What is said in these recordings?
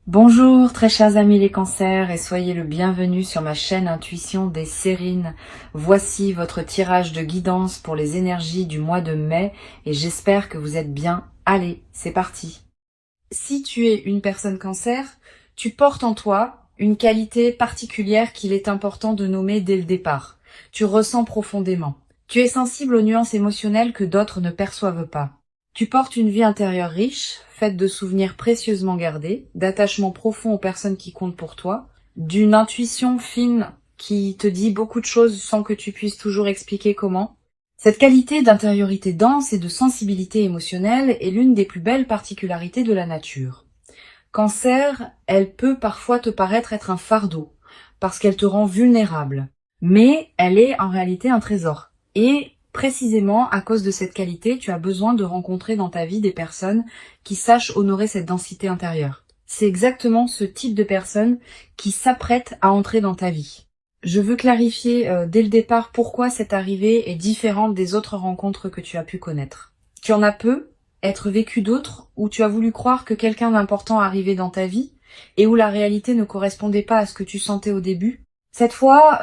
Bonjour très chers amis les cancers et soyez le bienvenu sur ma chaîne Intuition des Sérines. Voici votre tirage de guidance pour les énergies du mois de mai et j'espère que vous êtes bien. Allez, c'est parti. Si tu es une personne cancer, tu portes en toi une qualité particulière qu'il est important de nommer dès le départ. Tu ressens profondément. Tu es sensible aux nuances émotionnelles que d'autres ne perçoivent pas. Tu portes une vie intérieure riche, faite de souvenirs précieusement gardés, d'attachements profonds aux personnes qui comptent pour toi, d'une intuition fine qui te dit beaucoup de choses sans que tu puisses toujours expliquer comment. Cette qualité d'intériorité dense et de sensibilité émotionnelle est l'une des plus belles particularités de la nature. Cancer, elle peut parfois te paraître être un fardeau, parce qu'elle te rend vulnérable. Mais elle est en réalité un trésor. Et précisément à cause de cette qualité, tu as besoin de rencontrer dans ta vie des personnes qui sachent honorer cette densité intérieure. C'est exactement ce type de personnes qui s'apprêtent à entrer dans ta vie. Je veux clarifier dès le départ pourquoi cette arrivée est différente des autres rencontres que tu as pu connaître. Tu en as peu, être vécu d'autres, où tu as voulu croire que quelqu'un d'important arrivait dans ta vie, et où la réalité ne correspondait pas à ce que tu sentais au début. Cette fois,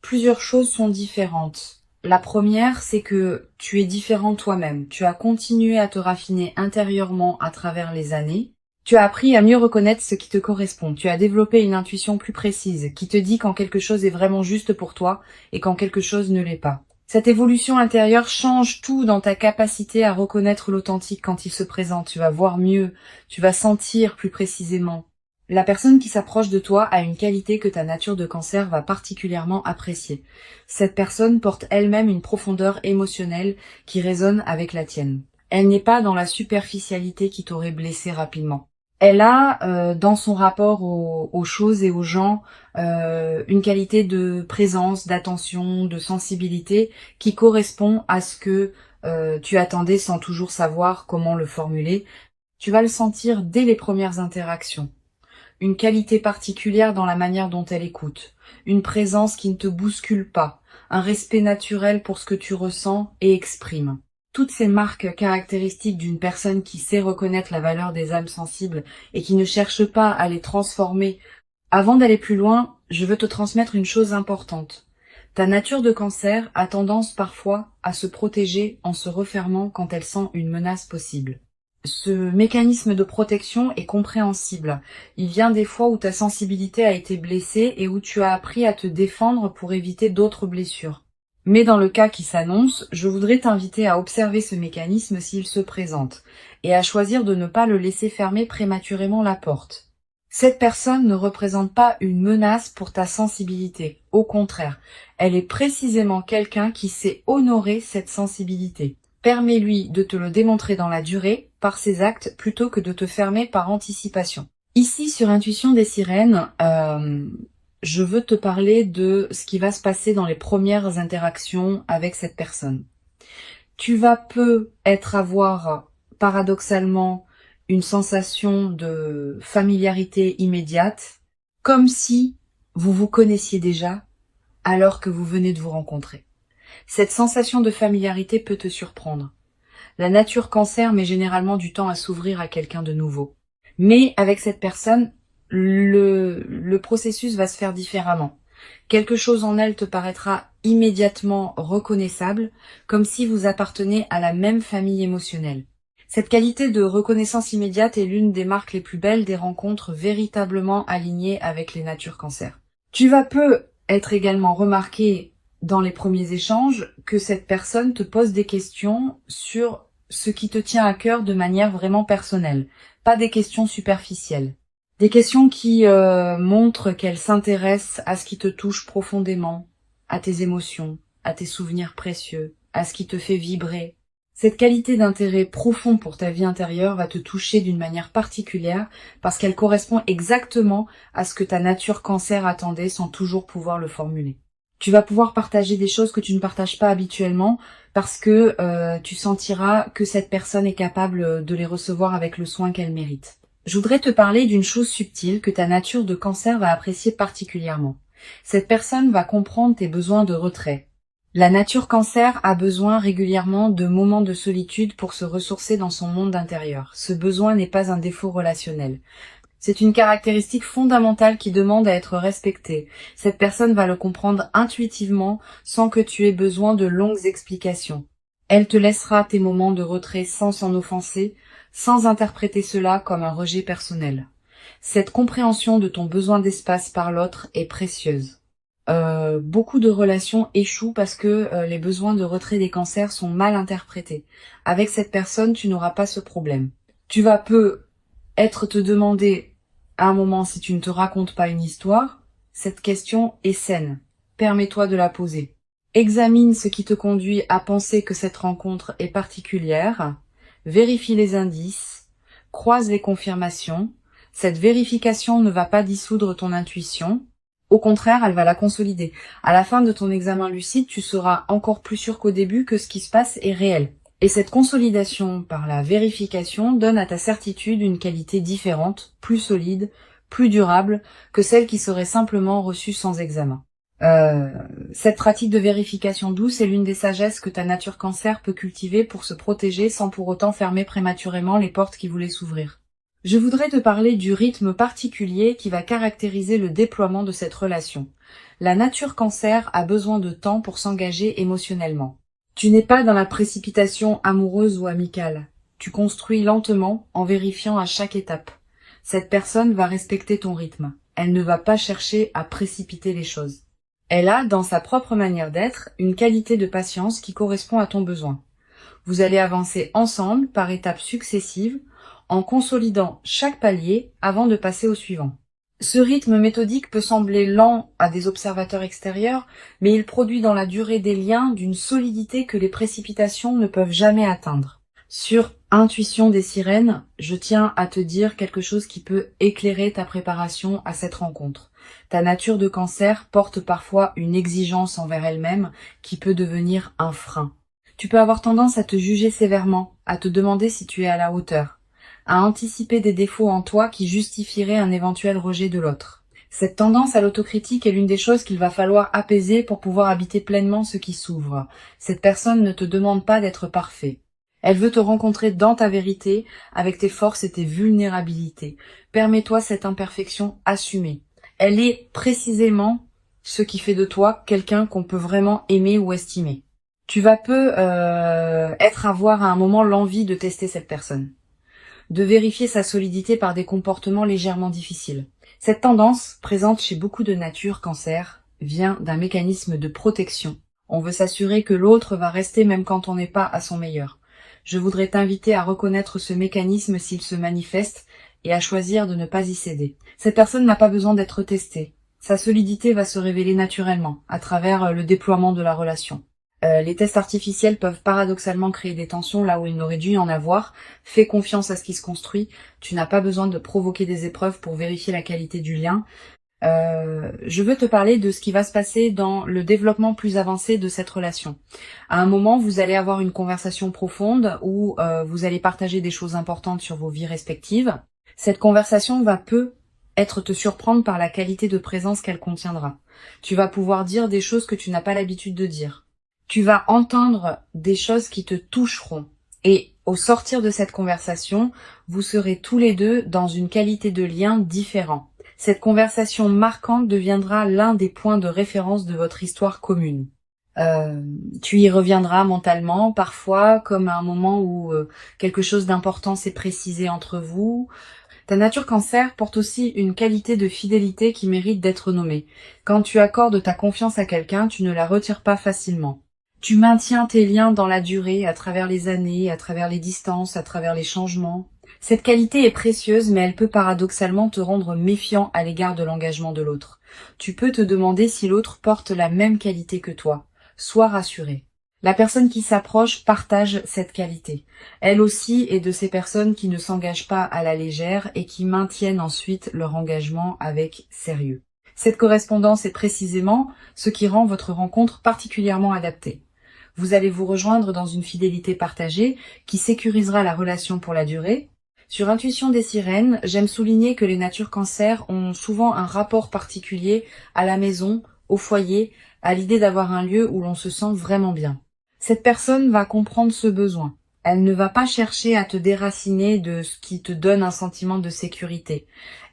plusieurs choses sont différentes. La première, c'est que tu es différent toi-même. Tu as continué à te raffiner intérieurement à travers les années. Tu as appris à mieux reconnaître ce qui te correspond. Tu as développé une intuition plus précise, qui te dit quand quelque chose est vraiment juste pour toi et quand quelque chose ne l'est pas. Cette évolution intérieure change tout dans ta capacité à reconnaître l'authentique quand il se présente. Tu vas voir mieux, tu vas sentir plus précisément. La personne qui s'approche de toi a une qualité que ta nature de cancer va particulièrement apprécier. Cette personne porte elle-même une profondeur émotionnelle qui résonne avec la tienne. Elle n'est pas dans la superficialité qui t'aurait blessé rapidement. Elle a, dans son rapport aux choses et aux gens, une qualité de présence, d'attention, de sensibilité qui correspond à ce que tu attendais sans toujours savoir comment le formuler. Tu vas le sentir dès les premières interactions. Une qualité particulière dans la manière dont elle écoute, une présence qui ne te bouscule pas, un respect naturel pour ce que tu ressens et exprimes. Toutes ces marques caractéristiques d'une personne qui sait reconnaître la valeur des âmes sensibles et qui ne cherche pas à les transformer. Avant d'aller plus loin, je veux te transmettre une chose importante. Ta nature de cancer a tendance parfois à se protéger en se refermant quand elle sent une menace possible. Ce mécanisme de protection est compréhensible. Il vient des fois où ta sensibilité a été blessée et où tu as appris à te défendre pour éviter d'autres blessures. Mais dans le cas qui s'annonce, je voudrais t'inviter à observer ce mécanisme s'il se présente et à choisir de ne pas le laisser fermer prématurément la porte. Cette personne ne représente pas une menace pour ta sensibilité. Au contraire, elle est précisément quelqu'un qui sait honorer cette sensibilité. Permets-lui de te le démontrer dans la durée, par ses actes, plutôt que de te fermer par anticipation. Ici, sur Intuition des Sirènes, je veux te parler de ce qui va se passer dans les premières interactions avec cette personne. Tu vas peut-être avoir, paradoxalement, une sensation de familiarité immédiate, comme si vous vous connaissiez déjà, alors que vous venez de vous rencontrer. Cette sensation de familiarité peut te surprendre. La nature cancer met généralement du temps à s'ouvrir à quelqu'un de nouveau. Mais avec cette personne, le processus va se faire différemment. Quelque chose en elle te paraîtra immédiatement reconnaissable, comme si vous appartenez à la même famille émotionnelle. Cette qualité de reconnaissance immédiate est l'une des marques les plus belles des rencontres véritablement alignées avec les natures cancer. Tu vas peu être également remarqué dans les premiers échanges que cette personne te pose des questions sur ce qui te tient à cœur de manière vraiment personnelle, pas des questions superficielles. Des questions qui montrent qu'elle s'intéresse à ce qui te touche profondément, à tes émotions, à tes souvenirs précieux, à ce qui te fait vibrer. Cette qualité d'intérêt profond pour ta vie intérieure va te toucher d'une manière particulière parce qu'elle correspond exactement à ce que ta nature cancer attendait sans toujours pouvoir le formuler. Tu vas pouvoir partager des choses que tu ne partages pas habituellement parce que tu sentiras que cette personne est capable de les recevoir avec le soin qu'elle mérite. Je voudrais te parler d'une chose subtile que ta nature de cancer va apprécier particulièrement. Cette personne va comprendre tes besoins de retrait. La nature cancer a besoin régulièrement de moments de solitude pour se ressourcer dans son monde intérieur. Ce besoin n'est pas un défaut relationnel. C'est une caractéristique fondamentale qui demande à être respectée. Cette personne va le comprendre intuitivement sans que tu aies besoin de longues explications. Elle te laissera tes moments de retrait sans s'en offenser, sans interpréter cela comme un rejet personnel. Cette compréhension de ton besoin d'espace par l'autre est précieuse. Beaucoup de relations échouent parce que les besoins de retrait des cancers sont mal interprétés. Avec cette personne, tu n'auras pas ce problème. Tu vas peut-être te demander à un moment si tu ne te racontes pas une histoire. Cette question est saine. Permets-toi de la poser. Examine ce qui te conduit à penser que cette rencontre est particulière. Vérifie les indices. Croise les confirmations. Cette vérification ne va pas dissoudre ton intuition. Au contraire, elle va la consolider. À la fin de ton examen lucide, tu seras encore plus sûr qu'au début que ce qui se passe est réel. Et cette consolidation par la vérification donne à ta certitude une qualité différente, plus solide, plus durable que celle qui serait simplement reçue sans examen. Cette pratique de vérification douce est l'une des sagesses que ta nature cancer peut cultiver pour se protéger sans pour autant fermer prématurément les portes qui voulaient s'ouvrir. Je voudrais te parler du rythme particulier qui va caractériser le déploiement de cette relation. La nature cancer a besoin de temps pour s'engager émotionnellement. Tu n'es pas dans la précipitation amoureuse ou amicale. Tu construis lentement en vérifiant à chaque étape. Cette personne va respecter ton rythme. Elle ne va pas chercher à précipiter les choses. Elle a, dans sa propre manière d'être, une qualité de patience qui correspond à ton besoin. Vous allez avancer ensemble par étapes successives, en consolidant chaque palier avant de passer au suivant. Ce rythme méthodique peut sembler lent à des observateurs extérieurs, mais il produit dans la durée des liens d'une solidité que les précipitations ne peuvent jamais atteindre. Sur Intuition des sirènes, je tiens à te dire quelque chose qui peut éclairer ta préparation à cette rencontre. Ta nature de cancer porte parfois une exigence envers elle-même qui peut devenir un frein. Tu peux avoir tendance à te juger sévèrement, à te demander si tu es à la hauteur, à anticiper des défauts en toi qui justifieraient un éventuel rejet de l'autre. Cette tendance à l'autocritique est l'une des choses qu'il va falloir apaiser pour pouvoir habiter pleinement ce qui s'ouvre. Cette personne ne te demande pas d'être parfait. Elle veut te rencontrer dans ta vérité, avec tes forces et tes vulnérabilités. Permets-toi cette imperfection assumée. Elle est précisément ce qui fait de toi quelqu'un qu'on peut vraiment aimer ou estimer. Tu vas avoir à un moment l'envie de tester cette personne, de vérifier sa solidité par des comportements légèrement difficiles. Cette tendance, présente chez beaucoup de nature cancer, vient d'un mécanisme de protection. On veut s'assurer que l'autre va rester même quand on n'est pas à son meilleur. Je voudrais t'inviter à reconnaître ce mécanisme s'il se manifeste et à choisir de ne pas y céder. Cette personne n'a pas besoin d'être testée. Sa solidité va se révéler naturellement, à travers le déploiement de la relation. Les tests artificiels peuvent paradoxalement créer des tensions là où il n'aurait dû y en avoir. Fais confiance à ce qui se construit. Tu n'as pas besoin de provoquer des épreuves pour vérifier la qualité du lien. Je veux te parler de ce qui va se passer dans le développement plus avancé de cette relation. À un moment, vous allez avoir une conversation profonde où vous allez partager des choses importantes sur vos vies respectives. Cette conversation va peut-être te surprendre par la qualité de présence qu'elle contiendra. Tu vas pouvoir dire des choses que tu n'as pas l'habitude de dire. Tu vas entendre des choses qui te toucheront. Et au sortir de cette conversation, vous serez tous les deux dans une qualité de lien différent. Cette conversation marquante deviendra l'un des points de référence de votre histoire commune. Tu y reviendras mentalement, parfois, comme à un moment où quelque chose d'important s'est précisé entre vous. Ta nature cancer porte aussi une qualité de fidélité qui mérite d'être nommée. Quand tu accordes ta confiance à quelqu'un, tu ne la retires pas facilement. Tu maintiens tes liens dans la durée, à travers les années, à travers les distances, à travers les changements. Cette qualité est précieuse, mais elle peut paradoxalement te rendre méfiant à l'égard de l'engagement de l'autre. Tu peux te demander si l'autre porte la même qualité que toi. Sois rassuré. La personne qui s'approche partage cette qualité. Elle aussi est de ces personnes qui ne s'engagent pas à la légère et qui maintiennent ensuite leur engagement avec sérieux. Cette correspondance est précisément ce qui rend votre rencontre particulièrement adaptée. Vous allez vous rejoindre dans une fidélité partagée qui sécurisera la relation pour la durée. Sur Intuition des sirènes, j'aime souligner que les natures cancer ont souvent un rapport particulier à la maison, au foyer, à l'idée d'avoir un lieu où l'on se sent vraiment bien. Cette personne va comprendre ce besoin. Elle ne va pas chercher à te déraciner de ce qui te donne un sentiment de sécurité.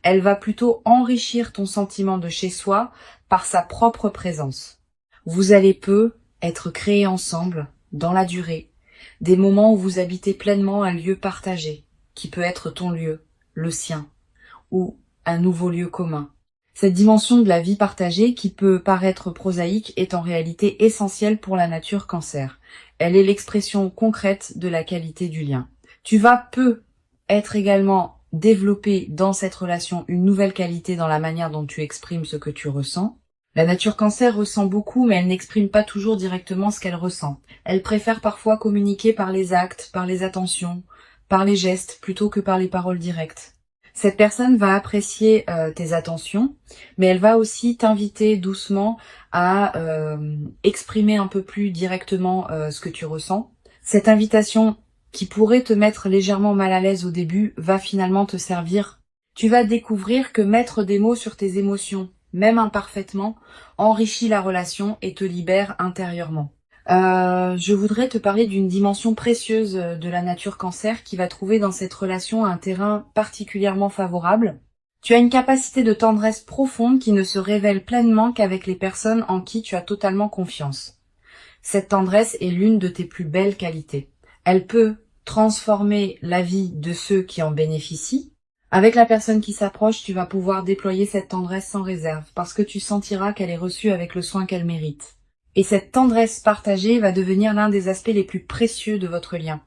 Elle va plutôt enrichir ton sentiment de chez soi par sa propre présence. Vous allez peu être créés ensemble, dans la durée, des moments où vous habitez pleinement un lieu partagé, qui peut être ton lieu, le sien, ou un nouveau lieu commun. Cette dimension de la vie partagée, qui peut paraître prosaïque, est en réalité essentielle pour la nature Cancer. Elle est l'expression concrète de la qualité du lien. Tu vas peu être également développé dans cette relation une nouvelle qualité dans la manière dont tu exprimes ce que tu ressens. La nature Cancer ressent beaucoup, mais elle n'exprime pas toujours directement ce qu'elle ressent. Elle préfère parfois communiquer par les actes, par les attentions, par les gestes, plutôt que par les paroles directes. Cette personne va apprécier tes attentions, mais elle va aussi t'inviter doucement à exprimer un peu plus directement ce que tu ressens. Cette invitation qui pourrait te mettre légèrement mal à l'aise au début va finalement te servir. Tu vas découvrir que mettre des mots sur tes émotions, même imparfaitement, enrichit la relation et te libère intérieurement. Je voudrais te parler d'une dimension précieuse de la nature Cancer qui va trouver dans cette relation un terrain particulièrement favorable. Tu as une capacité de tendresse profonde qui ne se révèle pleinement qu'avec les personnes en qui tu as totalement confiance. Cette tendresse est l'une de tes plus belles qualités. Elle peut transformer la vie de ceux qui en bénéficient. Avec la personne qui s'approche, tu vas pouvoir déployer cette tendresse sans réserve parce que tu sentiras qu'elle est reçue avec le soin qu'elle mérite. Et cette tendresse partagée va devenir l'un des aspects les plus précieux de votre lien.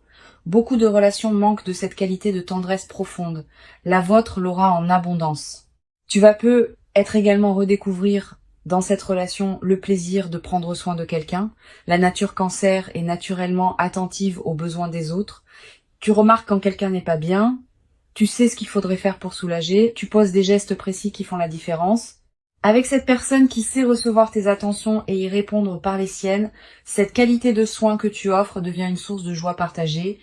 Beaucoup de relations manquent de cette qualité de tendresse profonde. La vôtre l'aura en abondance. Tu vas peu être également redécouvrir dans cette relation le plaisir de prendre soin de quelqu'un. La nature Cancer est naturellement attentive aux besoins des autres. Tu remarques quand quelqu'un n'est pas bien. Tu sais ce qu'il faudrait faire pour soulager. Tu poses des gestes précis qui font la différence. Avec cette personne qui sait recevoir tes attentions et y répondre par les siennes, cette qualité de soin que tu offres devient une source de joie partagée.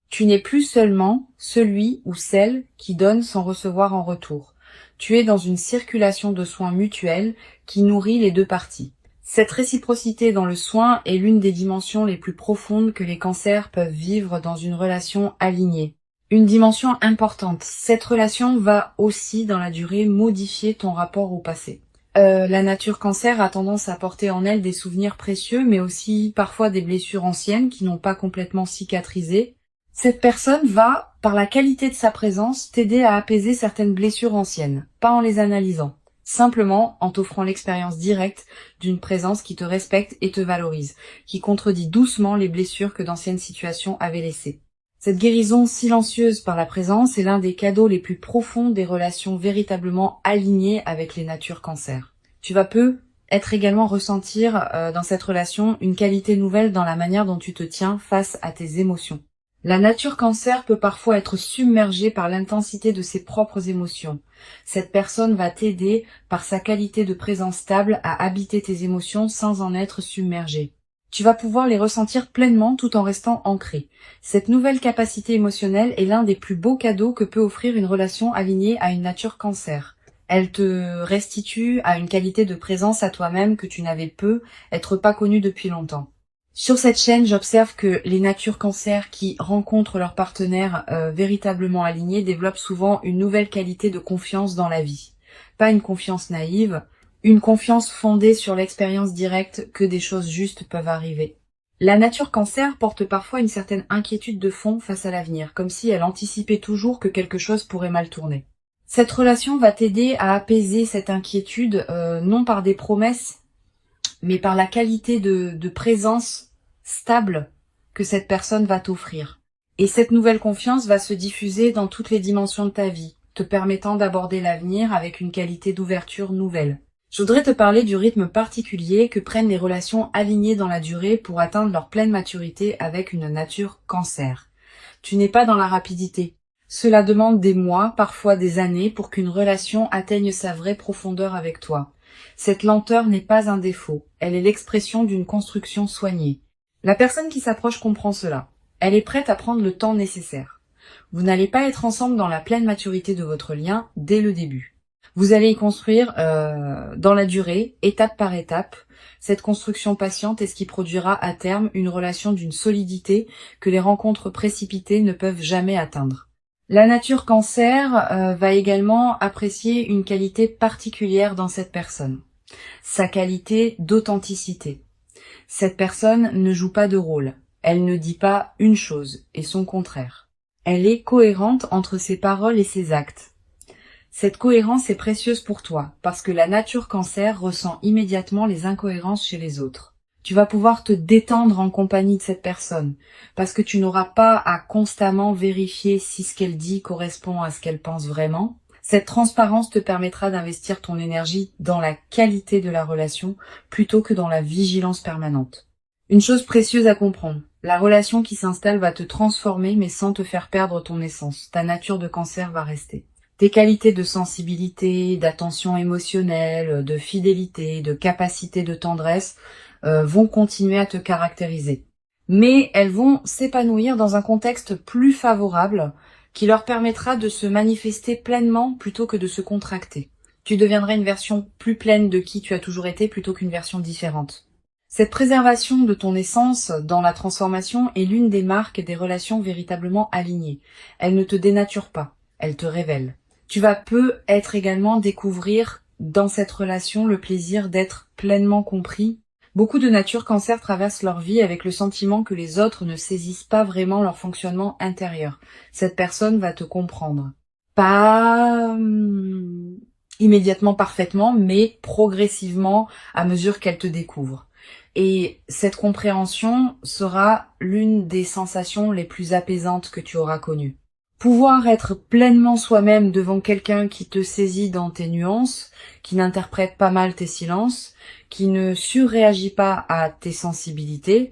Tu n'es plus seulement celui ou celle qui donne sans recevoir en retour. Tu es dans une circulation de soins mutuels qui nourrit les deux parties. Cette réciprocité dans le soin est l'une des dimensions les plus profondes que les cancers peuvent vivre dans une relation alignée. Une dimension importante. Cette relation va aussi, dans la durée, modifier ton rapport au passé. La nature Cancer a tendance à porter en elle des souvenirs précieux, mais aussi parfois des blessures anciennes qui n'ont pas complètement cicatrisé. Cette personne va, par la qualité de sa présence, t'aider à apaiser certaines blessures anciennes, pas en les analysant, simplement en t'offrant l'expérience directe d'une présence qui te respecte et te valorise, qui contredit doucement les blessures que d'anciennes situations avaient laissées. Cette guérison silencieuse par la présence est l'un des cadeaux les plus profonds des relations véritablement alignées avec les natures Cancer. Tu vas peu être également ressentir dans cette relation une qualité nouvelle dans la manière dont tu te tiens face à tes émotions. La nature Cancer peut parfois être submergée par l'intensité de ses propres émotions. Cette personne va t'aider par sa qualité de présence stable à habiter tes émotions sans en être submergée. Tu vas pouvoir les ressentir pleinement tout en restant ancré. Cette nouvelle capacité émotionnelle est l'un des plus beaux cadeaux que peut offrir une relation alignée à une nature Cancer. Elle te restitue à une qualité de présence à toi-même que tu n'avais peu, être pas connue depuis longtemps. Sur cette chaîne, j'observe que les natures Cancer qui rencontrent leur partenaire véritablement aligné développent souvent une nouvelle qualité de confiance dans la vie. Pas une confiance naïve, une confiance fondée sur l'expérience directe que des choses justes peuvent arriver. La nature Cancer porte parfois une certaine inquiétude de fond face à l'avenir, comme si elle anticipait toujours que quelque chose pourrait mal tourner. Cette relation va t'aider à apaiser cette inquiétude, non par des promesses, mais par la qualité de présence stable que cette personne va t'offrir. Et cette nouvelle confiance va se diffuser dans toutes les dimensions de ta vie, te permettant d'aborder l'avenir avec une qualité d'ouverture nouvelle. Je voudrais te parler du rythme particulier que prennent les relations alignées dans la durée pour atteindre leur pleine maturité avec une nature Cancer. Tu n'es pas dans la rapidité. Cela demande des mois, parfois des années, pour qu'une relation atteigne sa vraie profondeur avec toi. Cette lenteur n'est pas un défaut, elle est l'expression d'une construction soignée. La personne qui s'approche comprend cela. Elle est prête à prendre le temps nécessaire. Vous n'allez pas être ensemble dans la pleine maturité de votre lien dès le début. Vous allez y construire dans la durée, étape par étape. Cette construction patiente est ce qui produira à terme une relation d'une solidité que les rencontres précipitées ne peuvent jamais atteindre. La nature cancer va également apprécier une qualité particulière dans cette personne, sa qualité d'authenticité. Cette personne ne joue pas de rôle, elle ne dit pas une chose et son contraire. Elle est cohérente entre ses paroles et ses actes. Cette cohérence est précieuse pour toi, parce que la nature cancer ressent immédiatement les incohérences chez les autres. Tu vas pouvoir te détendre en compagnie de cette personne, parce que tu n'auras pas à constamment vérifier si ce qu'elle dit correspond à ce qu'elle pense vraiment. Cette transparence te permettra d'investir ton énergie dans la qualité de la relation, plutôt que dans la vigilance permanente. Une chose précieuse à comprendre, la relation qui s'installe va te transformer, mais sans te faire perdre ton essence. Ta nature de cancer va rester. Tes qualités de sensibilité, d'attention émotionnelle, de fidélité, de capacité de tendresse vont continuer à te caractériser. Mais elles vont s'épanouir dans un contexte plus favorable qui leur permettra de se manifester pleinement plutôt que de se contracter. Tu deviendras une version plus pleine de qui tu as toujours été plutôt qu'une version différente. Cette préservation de ton essence dans la transformation est l'une des marques des relations véritablement alignées. Elle ne te dénature pas, elle te révèle. Tu vas peut-être également découvrir dans cette relation le plaisir d'être pleinement compris. Beaucoup de nature cancer traversent leur vie avec le sentiment que les autres ne saisissent pas vraiment leur fonctionnement intérieur. Cette personne va te comprendre. Pas immédiatement parfaitement, mais progressivement à mesure qu'elle te découvre. Et cette compréhension sera l'une des sensations les plus apaisantes que tu auras connues. Pouvoir être pleinement soi-même devant quelqu'un qui te saisit dans tes nuances, qui n'interprète pas mal tes silences, qui ne surréagit pas à tes sensibilités,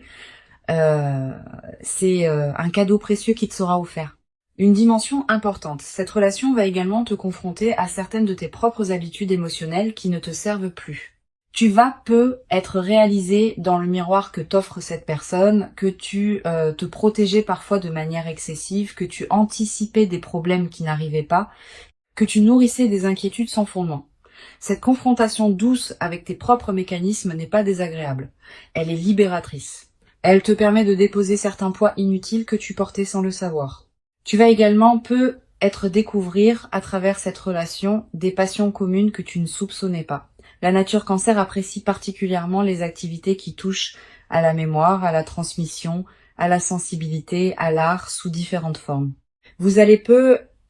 c'est un cadeau précieux qui te sera offert. Une dimension importante, cette relation va également te confronter à certaines de tes propres habitudes émotionnelles qui ne te servent plus. Tu vas être réalisé dans le miroir que t'offre cette personne, que tu te protégeais parfois de manière excessive, que tu anticipais des problèmes qui n'arrivaient pas, que tu nourrissais des inquiétudes sans fondement. Cette confrontation douce avec tes propres mécanismes n'est pas désagréable. Elle est libératrice. Elle te permet de déposer certains poids inutiles que tu portais sans le savoir. Tu vas également être découvrir à travers cette relation des passions communes que tu ne soupçonnais pas. La nature cancer apprécie particulièrement les activités qui touchent à la mémoire, à la transmission, à la sensibilité, à l'art sous différentes formes. Vous allez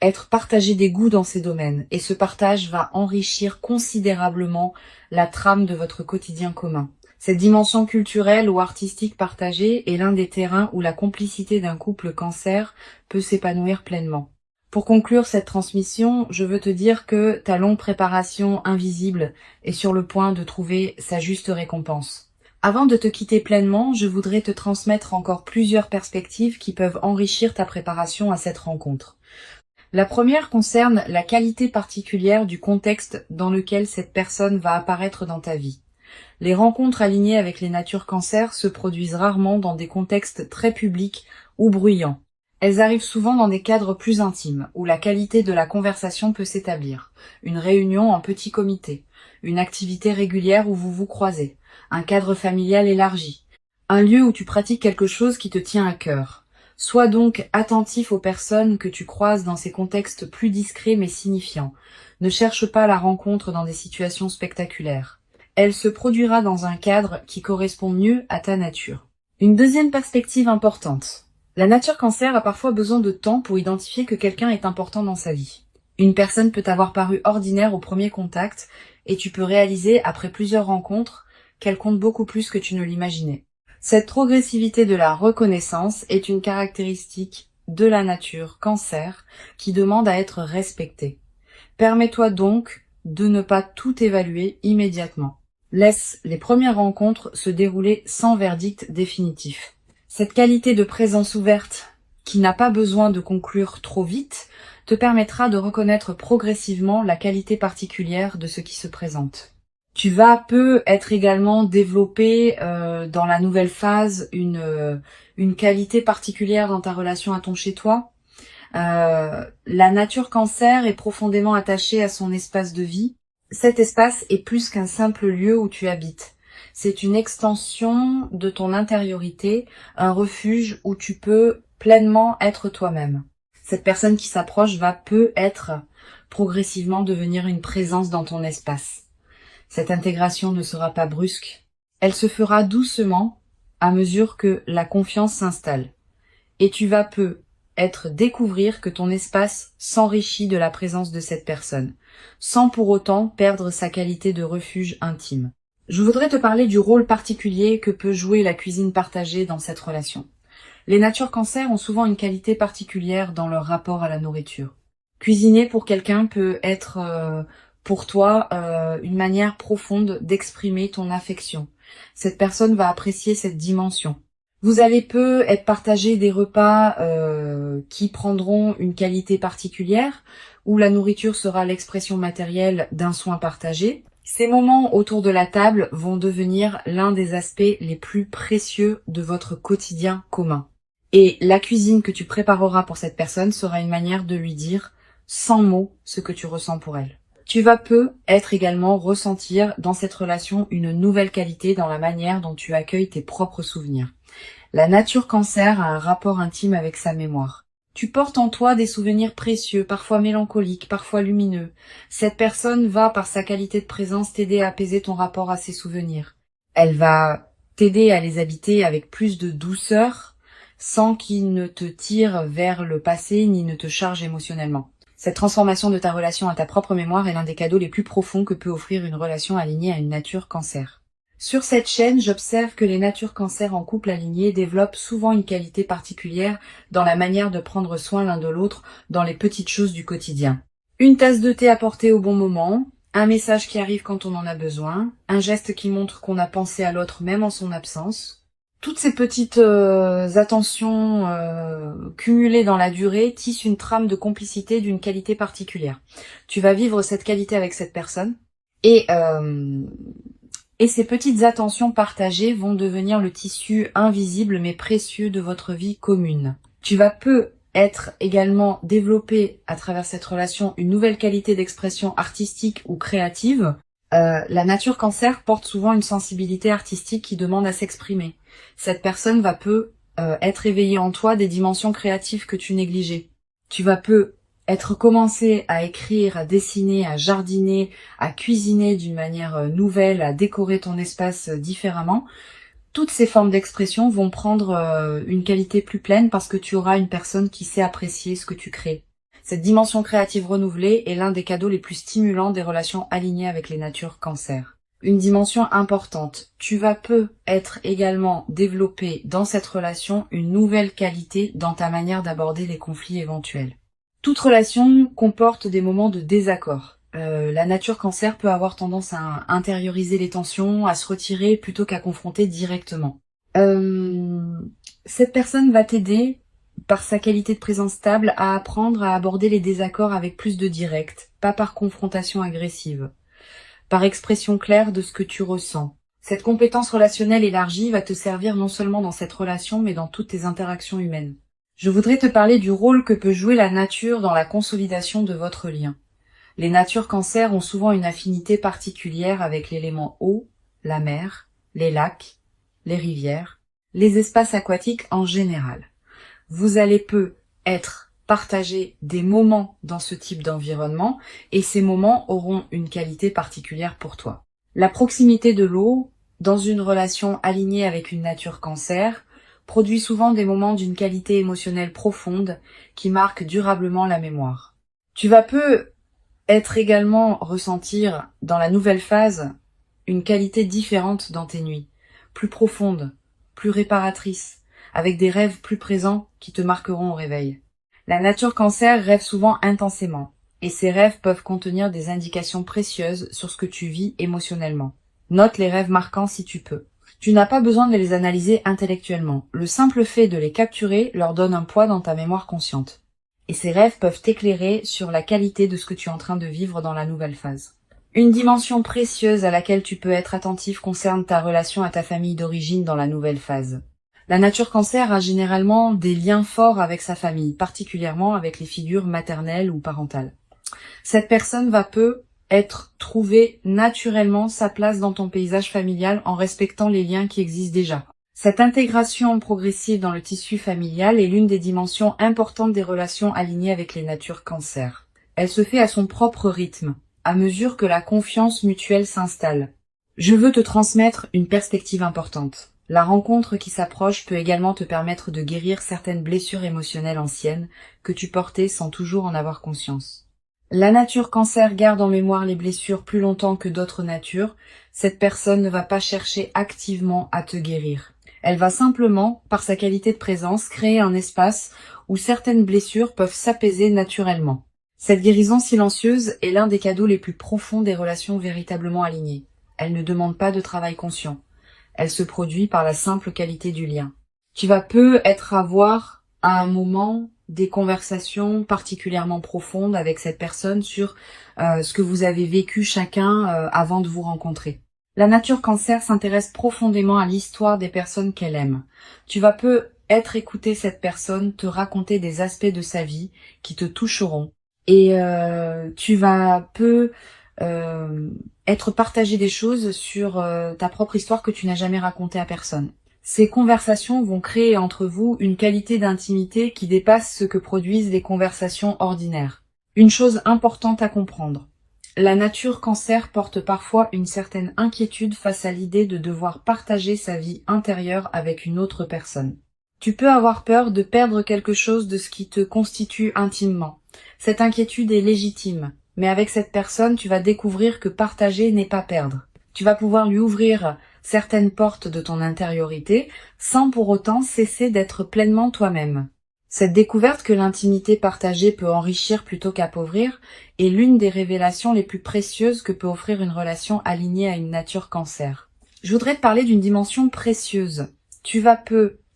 être partagé des goûts dans ces domaines et ce partage va enrichir considérablement la trame de votre quotidien commun. Cette dimension culturelle ou artistique partagée est l'un des terrains où la complicité d'un couple cancer peut s'épanouir pleinement. Pour conclure cette transmission, je veux te dire que ta longue préparation invisible est sur le point de trouver sa juste récompense. Avant de te quitter pleinement, je voudrais te transmettre encore plusieurs perspectives qui peuvent enrichir ta préparation à cette rencontre. La première concerne la qualité particulière du contexte dans lequel cette personne va apparaître dans ta vie. Les rencontres alignées avec les natures cancer se produisent rarement dans des contextes très publics ou bruyants. Elles arrivent souvent dans des cadres plus intimes, où la qualité de la conversation peut s'établir. Une réunion en petit comité, une activité régulière où vous vous croisez, un cadre familial élargi, un lieu où tu pratiques quelque chose qui te tient à cœur. Sois donc attentif aux personnes que tu croises dans ces contextes plus discrets mais signifiants. Ne cherche pas la rencontre dans des situations spectaculaires. Elle se produira dans un cadre qui correspond mieux à ta nature. Une deuxième perspective importante. La nature cancer a parfois besoin de temps pour identifier que quelqu'un est important dans sa vie. Une personne peut avoir paru ordinaire au premier contact et tu peux réaliser, après plusieurs rencontres, qu'elle compte beaucoup plus que tu ne l'imaginais. Cette progressivité de la reconnaissance est une caractéristique de la nature cancer qui demande à être respectée. Permets-toi donc de ne pas tout évaluer immédiatement. Laisse les premières rencontres se dérouler sans verdict définitif. Cette qualité de présence ouverte, qui n'a pas besoin de conclure trop vite, te permettra de reconnaître progressivement la qualité particulière de ce qui se présente. Tu vas être également développé dans la nouvelle phase une qualité particulière dans ta relation à ton chez-toi, La nature cancer est profondément attachée à son espace de vie. Cet espace est plus qu'un simple lieu où tu habites. C'est une extension de ton intériorité, un refuge où tu peux pleinement être toi-même. Cette personne qui s'approche va peut-être progressivement devenir une présence dans ton espace. Cette intégration ne sera pas brusque. Elle se fera doucement à mesure que la confiance s'installe. Et tu vas découvrir que ton espace s'enrichit de la présence de cette personne, sans pour autant perdre sa qualité de refuge intime. Je voudrais te parler du rôle particulier que peut jouer la cuisine partagée dans cette relation. Les natures cancer ont souvent une qualité particulière dans leur rapport à la nourriture. Cuisiner pour quelqu'un peut être pour toi une manière profonde d'exprimer ton affection. Cette personne va apprécier cette dimension. Vous allez être partagé des repas qui prendront une qualité particulière, où la nourriture sera l'expression matérielle d'un soin partagé. Ces moments autour de la table vont devenir l'un des aspects les plus précieux de votre quotidien commun. Et la cuisine que tu prépareras pour cette personne sera une manière de lui dire sans mots ce que tu ressens pour elle. Tu vas être également ressentir dans cette relation une nouvelle qualité dans la manière dont tu accueilles tes propres souvenirs. La nature cancer a un rapport intime avec sa mémoire. Tu portes en toi des souvenirs précieux, parfois mélancoliques, parfois lumineux. Cette personne va, par sa qualité de présence, t'aider à apaiser ton rapport à ces souvenirs. Elle va t'aider à les habiter avec plus de douceur, sans qu'ils ne te tirent vers le passé ni ne te chargent émotionnellement. Cette transformation de ta relation à ta propre mémoire est l'un des cadeaux les plus profonds que peut offrir une relation alignée à une nature cancer. Sur cette chaîne, j'observe que les natures cancer en couple aligné développent souvent une qualité particulière dans la manière de prendre soin l'un de l'autre dans les petites choses du quotidien. Une tasse de thé apportée au bon moment, un message qui arrive quand on en a besoin, un geste qui montre qu'on a pensé à l'autre même en son absence. Toutes ces petites attentions cumulées dans la durée tissent une trame de complicité d'une qualité particulière. Tu vas vivre cette qualité avec cette personne et ces petites attentions partagées vont devenir le tissu invisible mais précieux de votre vie commune. Tu vas être également développé à travers cette relation une nouvelle qualité d'expression artistique ou créative. La nature cancer porte souvent une sensibilité artistique qui demande à s'exprimer. Cette personne va être éveillée en toi des dimensions créatives que tu négligeais. Tu vas être commencé à écrire, à dessiner, à jardiner, à cuisiner d'une manière nouvelle, à décorer ton espace différemment. Toutes ces formes d'expression vont prendre une qualité plus pleine parce que tu auras une personne qui sait apprécier ce que tu crées. Cette dimension créative renouvelée est l'un des cadeaux les plus stimulants des relations alignées avec les natures cancer. Une dimension importante. Tu vas être également développé dans cette relation une nouvelle qualité dans ta manière d'aborder les conflits éventuels. Toute relation comporte des moments de désaccord. La nature cancer peut avoir tendance à intérioriser les tensions, à se retirer plutôt qu'à confronter directement. Cette personne va t'aider, par sa qualité de présence stable, à apprendre à aborder les désaccords avec plus de direct, pas par confrontation agressive, par expression claire de ce que tu ressens. Cette compétence relationnelle élargie va te servir non seulement dans cette relation, mais dans toutes tes interactions humaines. Je voudrais te parler du rôle que peut jouer la nature dans la consolidation de votre lien. Les natures cancer ont souvent une affinité particulière avec l'élément eau, la mer, les lacs, les rivières, les espaces aquatiques en général. Vous allez être partager des moments dans ce type d'environnement et ces moments auront une qualité particulière pour toi. La proximité de l'eau, dans une relation alignée avec une nature cancer, produit souvent des moments d'une qualité émotionnelle profonde qui marquent durablement la mémoire. Tu vas être également ressentir dans la nouvelle phase une qualité différente dans tes nuits, plus profonde, plus réparatrice, avec des rêves plus présents qui te marqueront au réveil. La nature cancer rêve souvent intensément, et ces rêves peuvent contenir des indications précieuses sur ce que tu vis émotionnellement. Note les rêves marquants si tu peux. Tu n'as pas besoin de les analyser intellectuellement. Le simple fait de les capturer leur donne un poids dans ta mémoire consciente. Et ces rêves peuvent t'éclairer sur la qualité de ce que tu es en train de vivre dans la nouvelle phase. Une dimension précieuse à laquelle tu peux être attentif concerne ta relation à ta famille d'origine dans la nouvelle phase. La nature cancer a généralement des liens forts avec sa famille, particulièrement avec les figures maternelles ou parentales. Cette personne va trouver naturellement sa place dans ton paysage familial en respectant les liens qui existent déjà. Cette intégration progressive dans le tissu familial est l'une des dimensions importantes des relations alignées avec les natures cancer. Elle se fait à son propre rythme, à mesure que la confiance mutuelle s'installe. Je veux te transmettre une perspective importante. La rencontre qui s'approche peut également te permettre de guérir certaines blessures émotionnelles anciennes que tu portais sans toujours en avoir conscience. La nature cancer garde en mémoire les blessures plus longtemps que d'autres natures. Cette personne ne va pas chercher activement à te guérir. Elle va simplement, par sa qualité de présence, créer un espace où certaines blessures peuvent s'apaiser naturellement. Cette guérison silencieuse est l'un des cadeaux les plus profonds des relations véritablement alignées. Elle ne demande pas de travail conscient. Elle se produit par la simple qualité du lien. Tu vas avoir à un moment des conversations particulièrement profondes avec cette personne sur ce que vous avez vécu chacun avant de vous rencontrer. La nature cancer s'intéresse profondément à l'histoire des personnes qu'elle aime. Tu vas écouter cette personne te raconter des aspects de sa vie qui te toucheront et tu vas être partagé des choses sur ta propre histoire que tu n'as jamais racontée à personne. Ces conversations vont créer entre vous une qualité d'intimité qui dépasse ce que produisent les conversations ordinaires. Une chose importante à comprendre. La nature cancer porte parfois une certaine inquiétude face à l'idée de devoir partager sa vie intérieure avec une autre personne. Tu peux avoir peur de perdre quelque chose de ce qui te constitue intimement. Cette inquiétude est légitime. Mais avec cette personne, tu vas découvrir que partager n'est pas perdre. Tu vas pouvoir lui ouvrir certaines portes de ton intériorité sans pour autant cesser d'être pleinement toi-même. Cette découverte que l'intimité partagée peut enrichir plutôt qu'appauvrir est l'une des révélations les plus précieuses que peut offrir une relation alignée à une nature cancer. Je voudrais te parler d'une dimension précieuse. Tu vas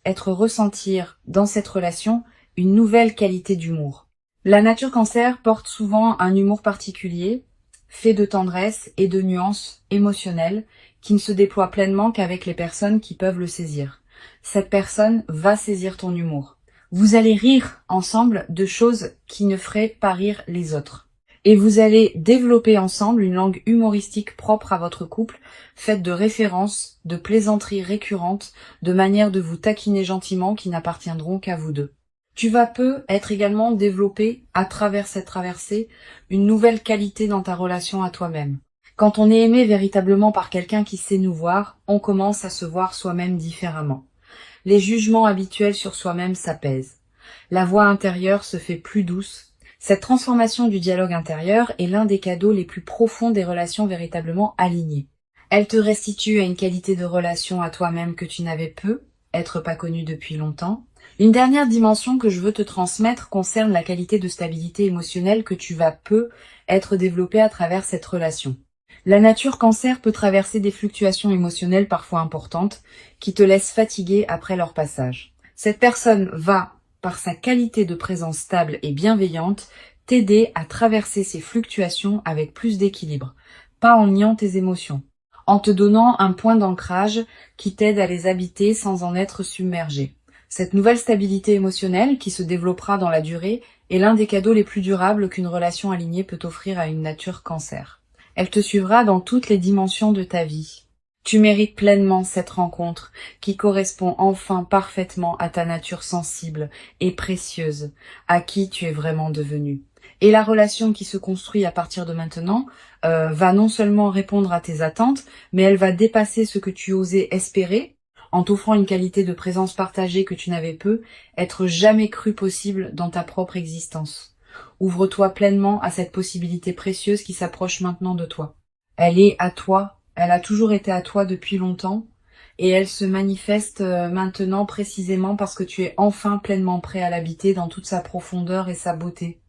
ressentir dans cette relation une nouvelle qualité d'humour. La nature cancer porte souvent un humour particulier, fait de tendresse et de nuances émotionnelles qui ne se déploient pleinement qu'avec les personnes qui peuvent le saisir. Cette personne va saisir ton humour. Vous allez rire ensemble de choses qui ne feraient pas rire les autres. Et vous allez développer ensemble une langue humoristique propre à votre couple, faite de références, de plaisanteries récurrentes, de manières de vous taquiner gentiment qui n'appartiendront qu'à vous deux. Tu vas également développer, à travers cette traversée, une nouvelle qualité dans ta relation à toi-même. Quand on est aimé véritablement par quelqu'un qui sait nous voir, on commence à se voir soi-même différemment. Les jugements habituels sur soi-même s'apaisent. La voix intérieure se fait plus douce. Cette transformation du dialogue intérieur est l'un des cadeaux les plus profonds des relations véritablement alignées. Elle te restitue à une qualité de relation à toi-même que tu n'avais être pas connu depuis longtemps. Une dernière dimension que je veux te transmettre concerne la qualité de stabilité émotionnelle que tu vas être développée à travers cette relation. La nature cancer peut traverser des fluctuations émotionnelles parfois importantes qui te laissent fatigué après leur passage. Cette personne va, par sa qualité de présence stable et bienveillante, t'aider à traverser ces fluctuations avec plus d'équilibre, pas en niant tes émotions, en te donnant un point d'ancrage qui t'aide à les habiter sans en être submergé. Cette nouvelle stabilité émotionnelle, qui se développera dans la durée, est l'un des cadeaux les plus durables qu'une relation alignée peut offrir à une nature cancer. Elle te suivra dans toutes les dimensions de ta vie. Tu mérites pleinement cette rencontre qui correspond enfin parfaitement à ta nature sensible et précieuse, à qui tu es vraiment devenu. Et la relation qui se construit à partir de maintenant va non seulement répondre à tes attentes, mais elle va dépasser ce que tu osais espérer, en t'offrant une qualité de présence partagée que tu n'avais être jamais cru possible dans ta propre existence. Ouvre-toi pleinement à cette possibilité précieuse qui s'approche maintenant de toi. Elle est à toi, elle a toujours été à toi depuis longtemps, et elle se manifeste maintenant précisément parce que tu es enfin pleinement prêt à l'habiter dans toute sa profondeur et sa beauté.